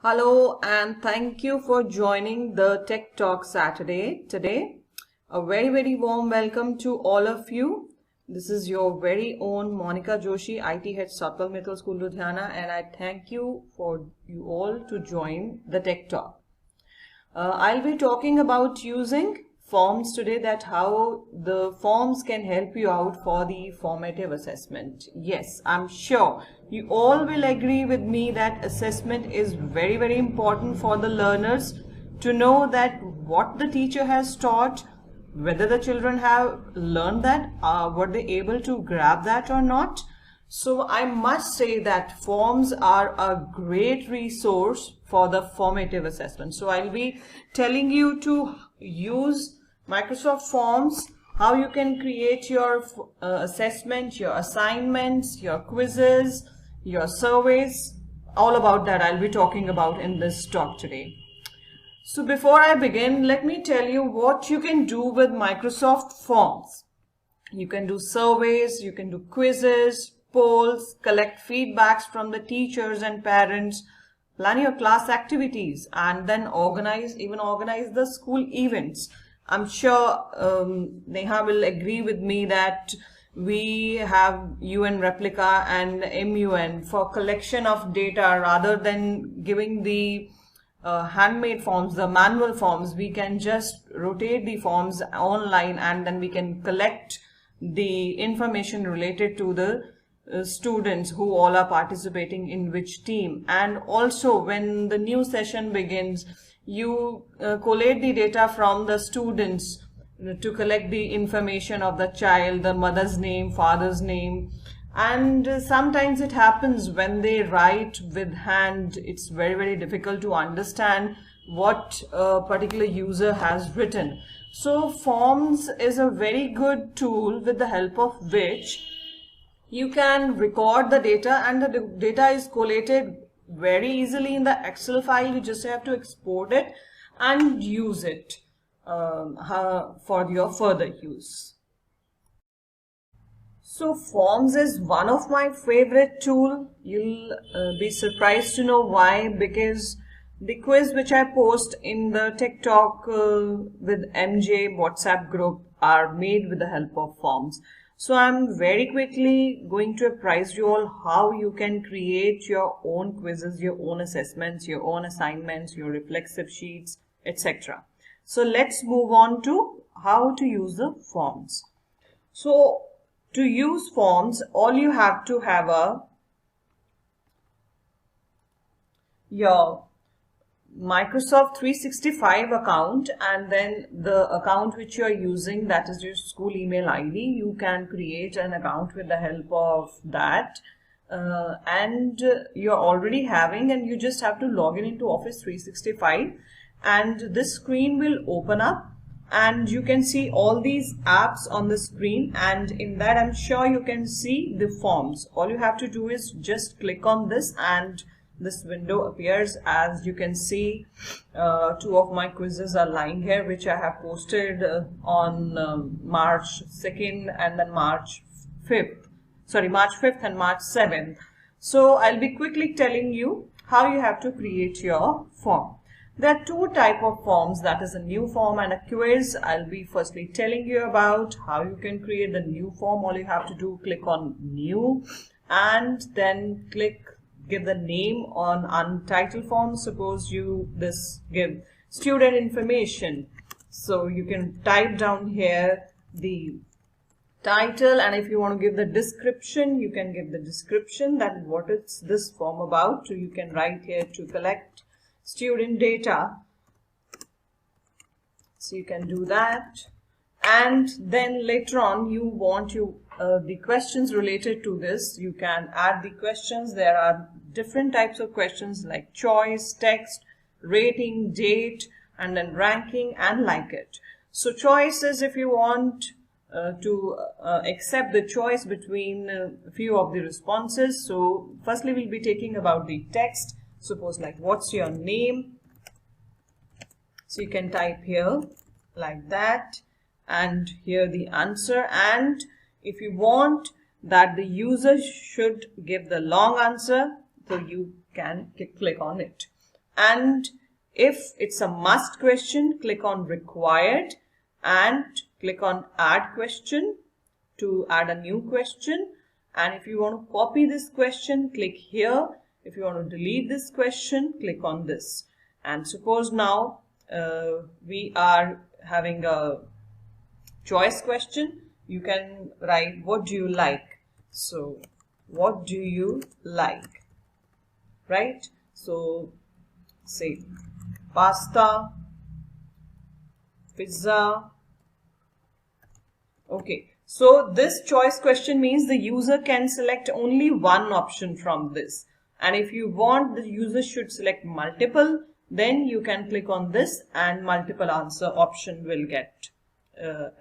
Hello and thank you for joining the Tech Talk Saturday today. A very warm welcome to all of you. This is your very own Monica Joshi, IT Head Satpal Mittal School Ludhiana, and I thank you for you all to join the Tech Talk. I'll be talking about using forms today, that how the forms can help you out for the formative assessment. Yes, I'm sure you all will agree with me that assessment is very important for the learners to know that what the teacher has taught, whether the children have learned that, were they able to grab that or not. So I must say that forms are a great resource for the formative assessment. So I'll be telling you to use Microsoft Forms, how you can create your assessment, your assignments, your quizzes, your surveys. All about that I'll be talking about in this talk today. So before I begin, let me tell you what you can do with Microsoft Forms. You can do surveys, you can do quizzes, polls, collect feedbacks from the teachers and parents, plan your class activities, and then organize the school events. I'm sure Neha will agree with me that we have UN replica and MUN for collection of data. Rather than giving the handmade forms, the manual forms, we can just rotate the forms online and then we can collect the information related to the students who all are participating in which team. And also when the new session begins, you collate the data from the students to collect the information of the child, the mother's name, father's name. And sometimes it happens when they write with hand, it's very difficult to understand what a particular user has written. So forms is a very good tool with the help of which you can record the data, and the data is collated very easily in the Excel file. You just have to export it and use it for your further use. So forms is one of my favorite tool. You'll be surprised to know why, because the quiz which I post in the Tech Talk with MJ WhatsApp group are made with the help of forms. So I'm very quickly going to apprise you all how you can create your own quizzes, your own assessments, your own assignments, your reflexive sheets, etc. So let's move on to how to use the forms. So to use forms, all you have to have your Microsoft 365 account, and then the account which you are using, that is your school email ID. You can create an account with the help of that, and you're already having, and you just have to log in into Office 365, and this screen will open up and you can see all these apps on the screen, and in that I'm sure you can see the forms. All you have to do is just click on this and this window appears. As you can see, two of my quizzes are lying here, which I have posted on March 2nd and then March 5th and March 7th. So I'll be quickly telling you how you have to create your form. There are two types of forms, that is a new form and a quiz. I'll be firstly telling you about how you can create the new form. All you have to do, click on new and then give the name on untitled form. Suppose you give student information. So you can type down here the title, and if you want to give the description, you can give the description, that what is this form about. So you can write here to collect student data. So you can do that. And then later on you want the questions related to this. You can add the questions. There are different types of questions like choice, text, rating, date, and then ranking and like it. So choice is if you want to accept the choice between a few of the responses. So firstly we'll be taking about the text. Suppose like what's your name? So you can type here like that, and here the answer. And if you want that the user should give the long answer, so you can click on it. and if it's a must question, click on required and click on add question to add a new question. And if you want to copy this question, click here. If you want to delete this question, click on this. And suppose now we are having a choice question. You can write what do you like. So what do you like, right? So say pasta, pizza. Okay, so this choice question means the user can select only one option from this. And if you want the user should select multiple, then you can click on this and multiple answer option will get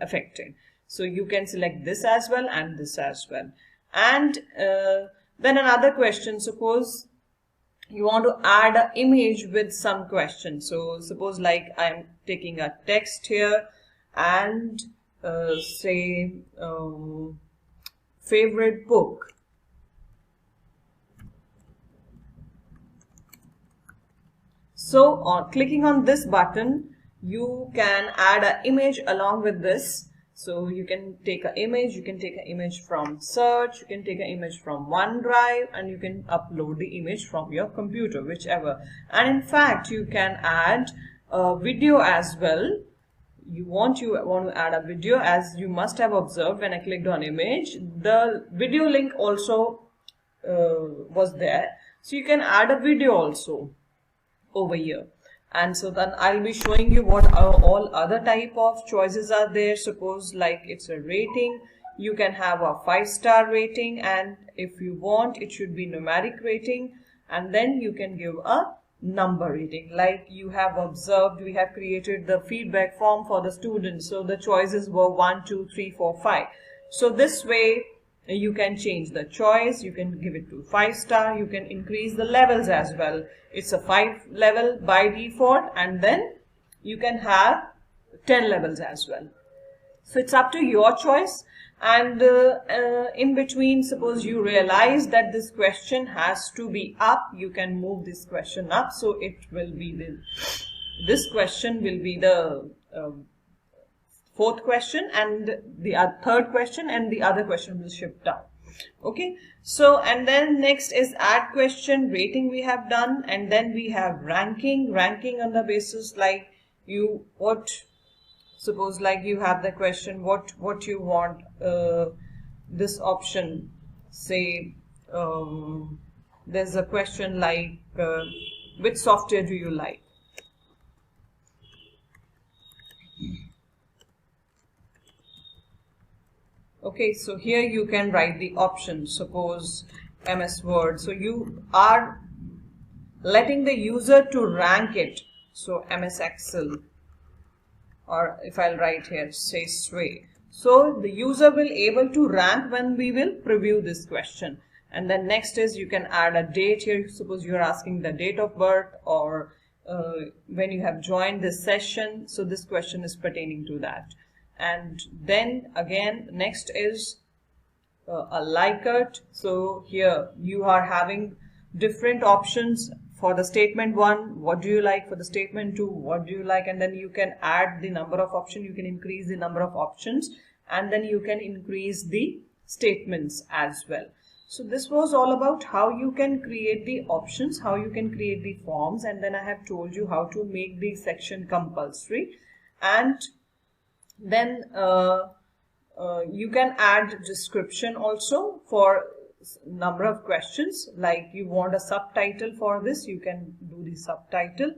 affected. So you can select this as well and this as well. And then another question, suppose you want to add an image with some question. So suppose like I'm taking a text here and say favorite book. So on clicking on this button, you can add an image along with this. So you can take an image, from search, you can take an image from OneDrive, and you can upload the image from your computer, whichever. And in fact, you can add a video as well. You want to add a video, as you must have observed when I clicked on image, the video link also was there. So you can add a video also over here. And so then I'll be showing you what all other type of choices are there. Suppose like it's a rating, you can have a 5-star rating, and if you want it should be numeric rating, and then you can give a number rating. Like you have observed, we have created the feedback form for the students, so the choices were 1, 2, 3, 4, 5. So this way you can change the choice, you can give it to 5-star, you can increase the levels as well. It's a 5 level by default, and then you can have 10 levels as well. So it's up to your choice. And in between, suppose you realize that this question has to be up, you can move this question up. So it will be this question will be the fourth question, and the third question, and the other question will shift down. Okay, so and then next is add question, rating we have done, and then we have ranking on the basis like suppose like you have the question what you want, this option, say there's a question like which software do you like? Okay, so here you can write the option, suppose MS Word. So you are letting the user to rank it. So MS Excel, or if I'll write here, say Sway. So the user will able to rank when we will preview this question. And then next is you can add a date here. Suppose you're asking the date of birth or when you have joined this session. So this question is pertaining to that. And then again next is a Likert. So here you are having different options for the statement 1, what do you like? For the statement 2, what do you like? And then you can add the number of options, you can increase the number of options, and then you can increase the statements as well. So this was all about how you can create the options, how you can create the forms, and then I have told you how to make the section compulsory. And then you can add description also for number of questions. Like you want a subtitle for this, you can do the subtitle.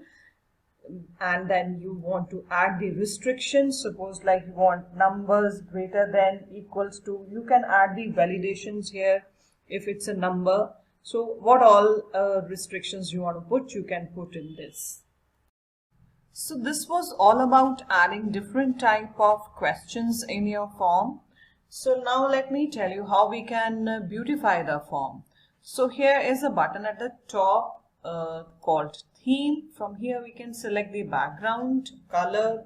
And then you want to add the restrictions. Suppose like you want numbers greater than, equals to, you can add the validations here if it's a number. So what all restrictions you want to put, you can put in this. So this was all about adding different type of questions in your form. So now let me tell you how we can beautify the form. So here is a button at the top called theme. From here we can select the background color.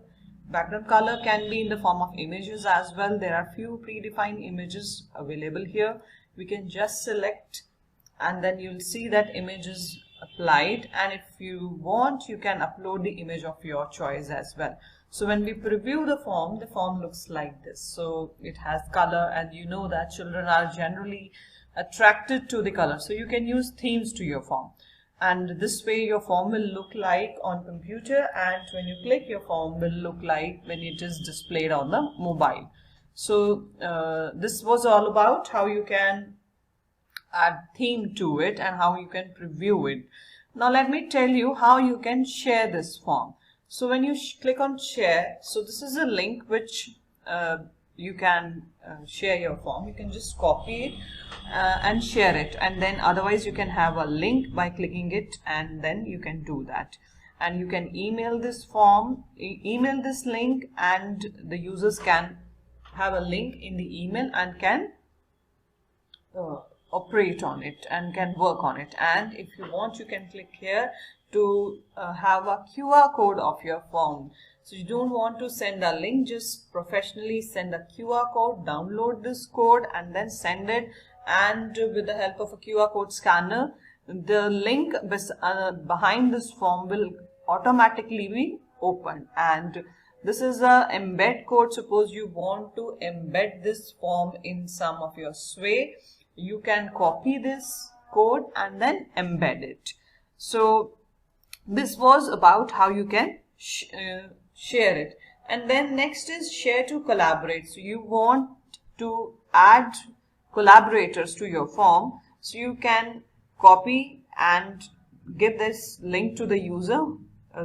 Background color can be in the form of images as well. There are few predefined images available here. We can just select, and then you'll see that image is applied, and if you want you can upload the image of your choice as well. So when we preview the form looks like this. So it has color, and you know that children are generally attracted to the color, so you can use themes to your form, and this way your form will look like on computer, and when you click your form will look like when it is displayed on the mobile. So this was all about how you can add theme to it and how you can preview it. Now let me tell you how you can share this form. So when you click on share, so this is a link which you can share your form. You can just copy it and share it, and then otherwise you can have a link by clicking it, and then you can do that. And you can email this form, email this link, and the users can have a link in the email and can operate on it and can work on it. And if you want, you can click here to have a QR code of your form. So you don't want to send a link, just professionally send a QR code, download this code and then send it, and with the help of a QR code scanner, the link behind this form will automatically be opened. And this is a embed code. Suppose you want to embed this form in some of your Sway, you can copy this code and then embed it. So this was about how you can share it. And then next is share to collaborate. So you want to add collaborators to your form, so you can copy and give this link to the user.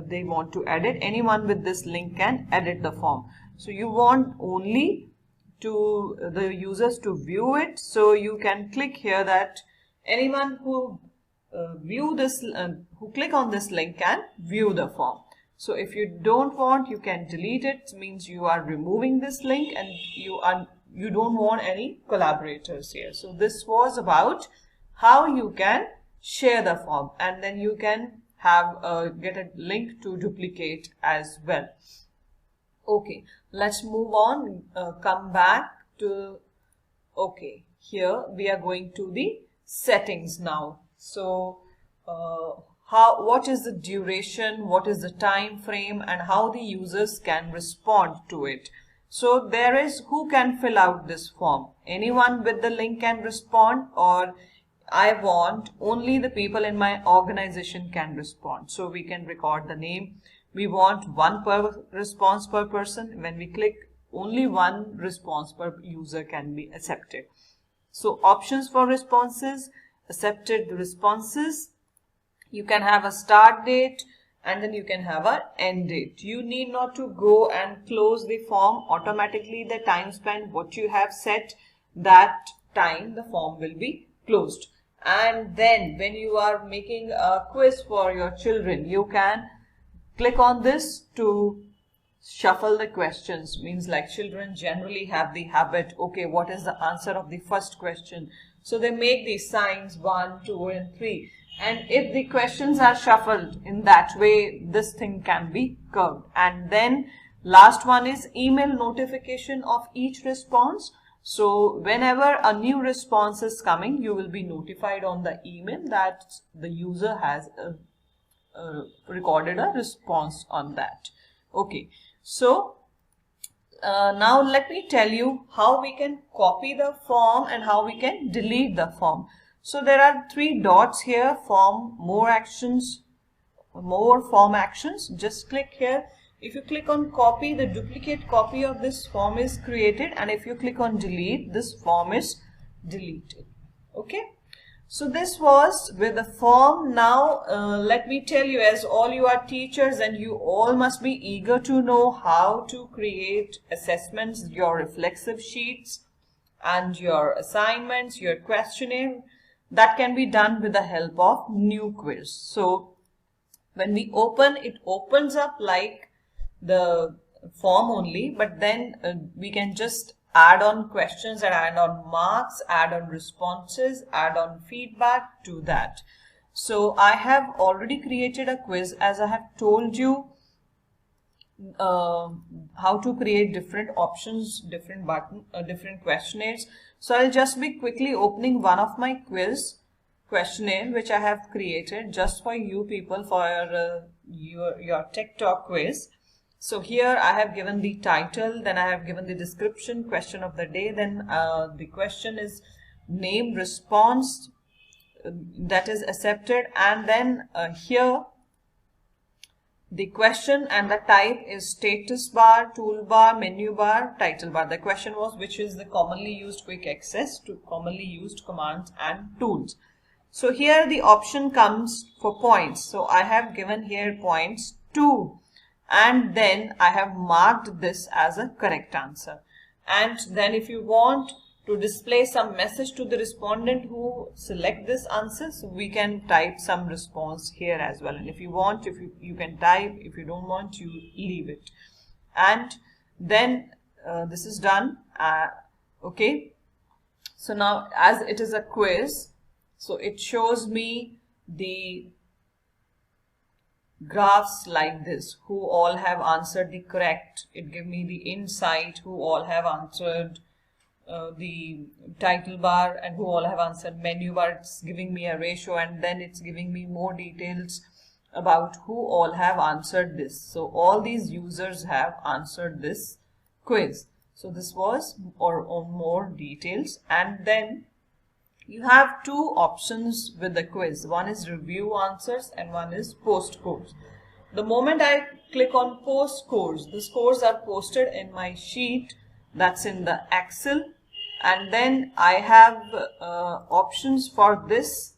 They want to edit, anyone with this link can edit the form. So you want only to the users to view it, so you can click here that anyone who who click on this link can view the form. So if you don't want, you can delete it. It means you are removing this link and you don't want any collaborators here. So this was about how you can share the form, and then you can have get a link to duplicate as well. Okay, let's move on, come back to, okay, here we are going to the settings now. So what is the duration, what is the time frame, and how the users can respond to it. So there is who can fill out this form. Anyone with the link can respond, or I want only the people in my organization can respond. So we can record the name. We want one response per person. When we click, only one response per user can be accepted. So options for responses, accepted responses. You can have a start date and then you can have an end date. You need not to go and close the form. Automatically the time span what you have set, that time the form will be closed. And then when you are making a quiz for your children, you can click on this to shuffle the questions. Means like children generally have the habit, okay, what is the answer of the first question? So they make these signs 1, 2 and 3. And if the questions are shuffled in that way, this thing can be curved. And then last one is email notification of each response. So whenever a new response is coming, you will be notified on the email that the user has recorded a response on that. Okay, so now let me tell you how we can copy the form and how we can delete the form. So there are 3 dots here, form, more actions, more form actions. Just click here. If you click on copy, the duplicate copy of this form is created, and if you click on delete, this form is deleted. Okay. So this was with the form. Now let me tell you, as all you are teachers and you all must be eager to know how to create assessments, your reflexive sheets and your assignments, your questionnaire. That can be done with the help of new quiz. So when we open, it opens up like the form only, but then we can just add on questions and add on marks, add on responses, add on feedback to that. So I have already created a quiz, as I have told you how to create different options, different button, different questionnaires. So I'll just be quickly opening one of my quiz questionnaire which I have created just for you people for your Tech Talk quiz. So here I have given the title, then I have given the description, question of the day, then the question is name, response, that is accepted, and then here the question and the type is status bar, toolbar, menu bar, title bar. The question was which is the commonly used quick access to commonly used commands and tools. So here the option comes for points. So I have given here points 2, and then I have marked this as a correct answer. And then if you want to display some message to the respondent who select this answer, so we can type some response here as well. And if you want, you can type, if you don't want, you leave it. And then this is done. Okay. So now as it is a quiz, so it shows me the graphs like this, who all have answered the correct. It gives me the insight, who all have answered the title bar and who all have answered menu bar. It's giving me a ratio, and then it's giving me more details about who all have answered this. So all these users have answered this quiz. So this was on more details. And then you have two options with the quiz. One is review answers and one is post scores. The moment I click on post scores, the scores are posted in my sheet that's in the Excel. And then I have options for this.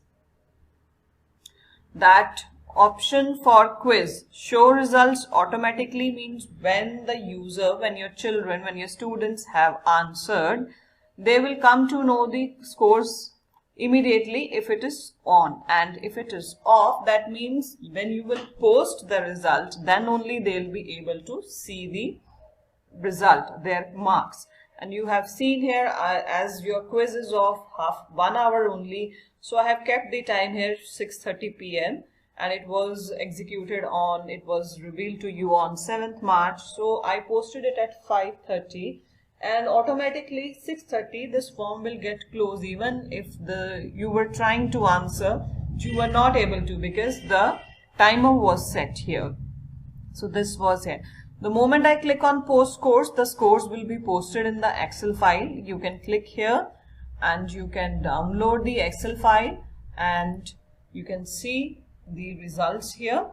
That option for quiz, show results automatically, means when the user, when your children, when your students have answered, they will come to know the scores immediately if it is on. And if it is off, that means when you will post the result, then only they will be able to see the result, their marks. And you have seen here as your quiz is of 1 hour only, so I have kept the time here 6:30 p.m. and it was executed on, it was revealed to you on 7th March. So I posted it at 5:30, and automatically 6:30 this form will get closed. Even if you were trying to answer, you were not able to, because the timer was set here. So this was here. The moment I click on post scores, the scores will be posted in the Excel file. You can click here and you can download the Excel file and you can see the results here.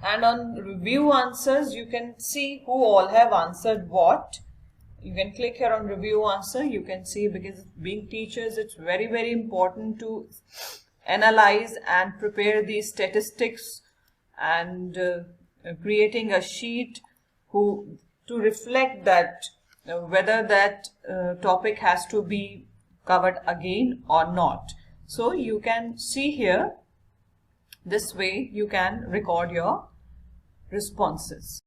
And on review answers, you can see who all have answered what. You can click here on review answer. You can see, because being teachers, it's very, very important to analyze and prepare the statistics and creating a sheet to reflect that whether that topic has to be covered again or not. So you can see here, this way you can record your responses.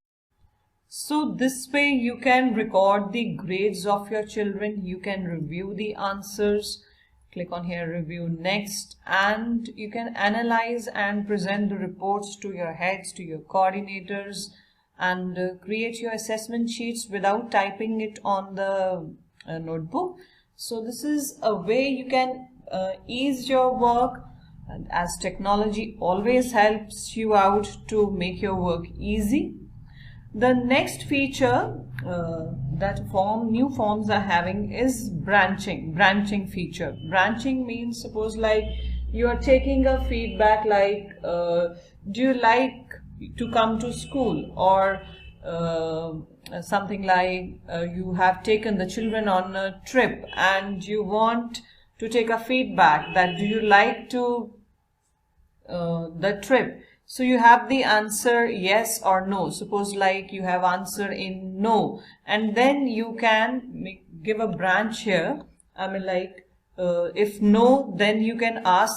So this way you can record the grades of your children, you can review the answers. Click on here, review next, and you can analyze and present the reports to your heads, to your coordinators, and create your assessment sheets without typing it on the notebook. So this is a way you can ease your work, and as technology always helps you out to make your work easy. The next feature that new forms are having is branching feature. Branching means, suppose like you are taking a feedback like do you like to come to school, or something like you have taken the children on a trip and you want to take a feedback that do you like to the trip. So you have the answer yes or no. Suppose like you have answer in no, and then you can give a branch here. I mean like if no, then you can ask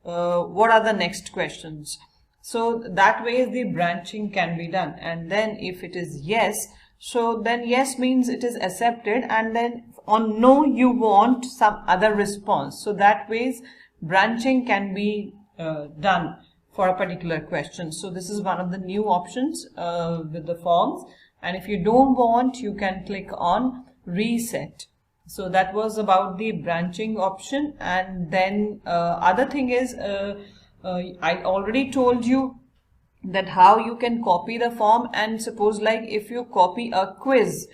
what are the next questions. So that way the branching can be done. And then if it is yes, so then yes means it is accepted, and then on no you want some other response. So that way branching can be done for a particular question. So this is one of the new options with the forms. And if you don't want, you can click on reset. So that was about the branching option. And then other thing is I already told you that how you can copy the form. And suppose like if you copy a quiz,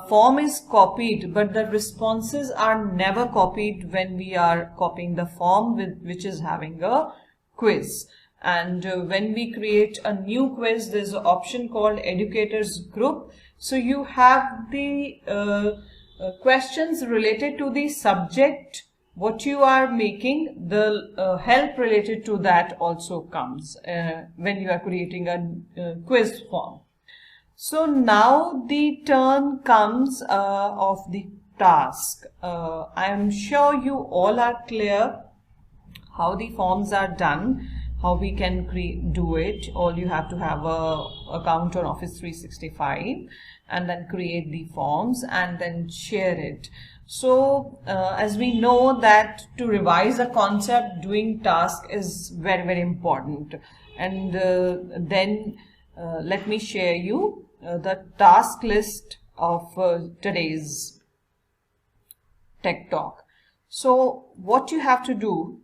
form is copied but the responses are never copied when we are copying the form which is having a quiz. And when we create a new quiz, there's an option called educators group. So you have the questions related to the subject what you are making. The help related to that also comes when you are creating a quiz form. So now the turn comes of the task. I am sure you all are clear how the forms are done, how we can do it. All you have to have a account on Office 365 and then create the forms and then share it. So as we know that to revise a concept, doing task is very, very important. And then let me share you the task list of today's Tech Talk. So what you have to do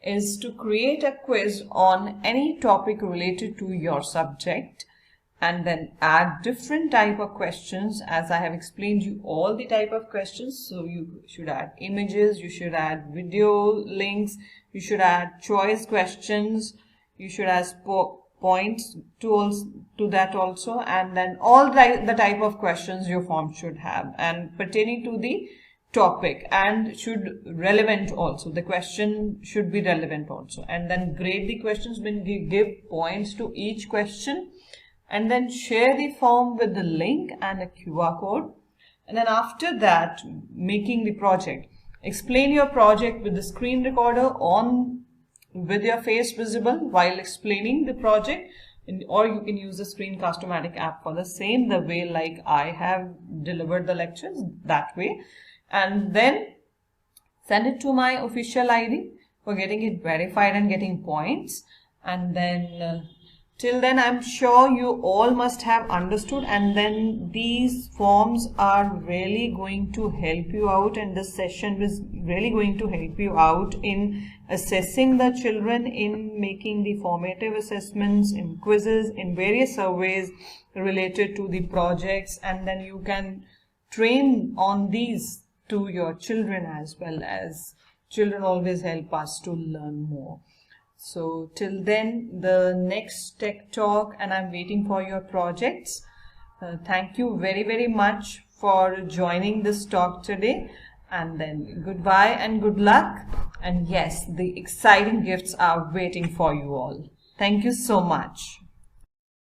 is to create a quiz on any topic related to your subject and then add different type of questions. As I have explained you all the type of questions. So you should add images, you should add video links, you should add choice questions, you should add points to that also, and then all the type of questions your form should have and pertaining to the topic and should relevant also. The question should be relevant also, and then grade the questions when we give points to each question, and then share the form with the link and a QR code. And then after that, making the project. Explain your project with the screen recorder on with your face visible while explaining the project, or you can use the Screencast-O-Matic app for the same, the way like I have delivered the lectures that way. And then send it to my official ID for getting it verified and getting points. And then till then I'm sure you all must have understood, and then these forms are really going to help you out, and this session is really going to help you out in assessing the children, in making the formative assessments, in quizzes, in various surveys related to the projects, and then you can train on these to your children as well, as children always help us to learn more. So till then, the next Tech Talk, and I'm waiting for your projects. Thank you very, very much for joining this talk today. And then goodbye and good luck. And yes, the exciting gifts are waiting for you all. Thank you so much.